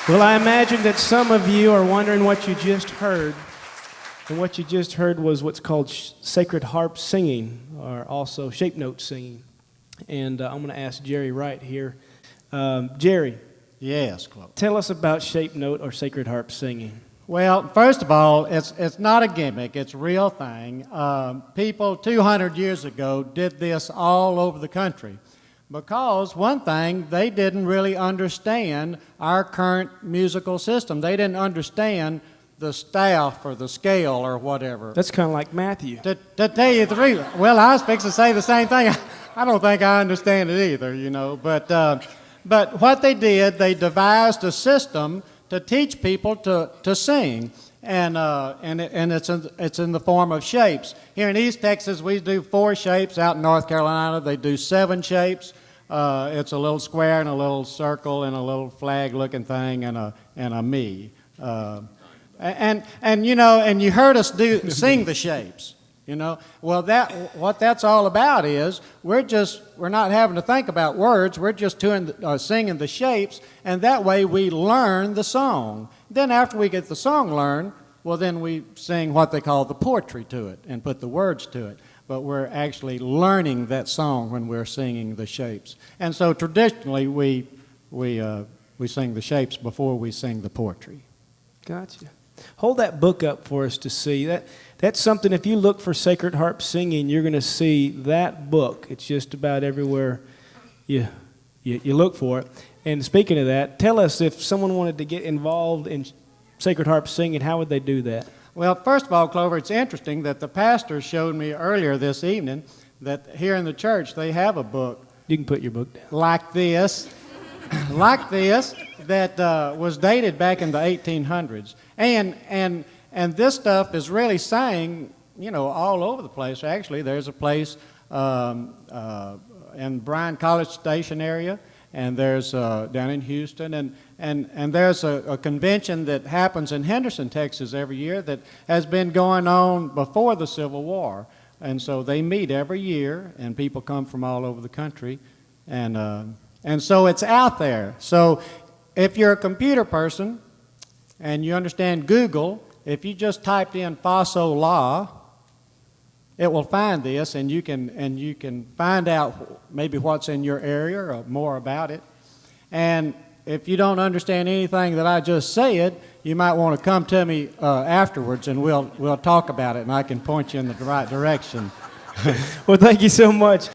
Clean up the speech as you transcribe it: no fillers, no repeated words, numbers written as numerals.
Well, I imagine that some of you are wondering what you just heard. And what you just heard was what's called sacred harp singing, or also shape note singing. And I'm going to ask Jerry Wright here. Jerry. Yes, Claude. Tell us about shape note or sacred harp singing. Well, first of all, it's not a gimmick. It's a real thing. People 200 years ago did this all over the country. Because, one thing, they didn't really understand our current musical system. They didn't understand the staff or the scale or whatever. That's kind of like Matthew. To tell you the truth, well, I was fixing to say the same thing. I don't think I understand it either, you know. But what they did, they devised a system to teach people to sing. And it's in the form of shapes. Here in East Texas, we do 4 shapes. Out in North Carolina, they do 7 shapes. It's a little square and a little circle and a little flag-looking thing and a me. And you know, and you heard us sing the shapes. You know, well, what that's all about is we're not having to think about words. We're just singing the shapes, and that way we learn the song. Then after we get the song learned, well, then we sing what they call the poetry to it and put the words to it. But we're actually learning that song when we're singing the shapes. And so traditionally we sing the shapes before we sing the poetry. Gotcha. Hold that book up for us to see. That's something, if you look for sacred harp singing, you're going to see that book. It's just about everywhere you look for it. And speaking of that, tell us, if someone wanted to get involved in sacred harp singing, how would they do that? Well, first of all, Clover, it's interesting that the pastor showed me earlier this evening that here in the church they have a book. You can put your book down. Like this, that was dated back in the 1800s. And this stuff is really saying, you know, all over the place. Actually, there's a place in Bryan College Station area, and there's down in Houston, and there's a convention that happens in Henderson, Texas every year that has been going on before the Civil War. And so they meet every year, and people come from all over the country, and so it's out there. So if you're a computer person and you understand Google, if you just typed in Faso Law, it will find this, and you can find out maybe what's in your area or more about it. And if you don't understand anything that I just said, you might want to come to me afterwards, and we'll talk about it, and I can point you in the right direction. Well, thank you so much.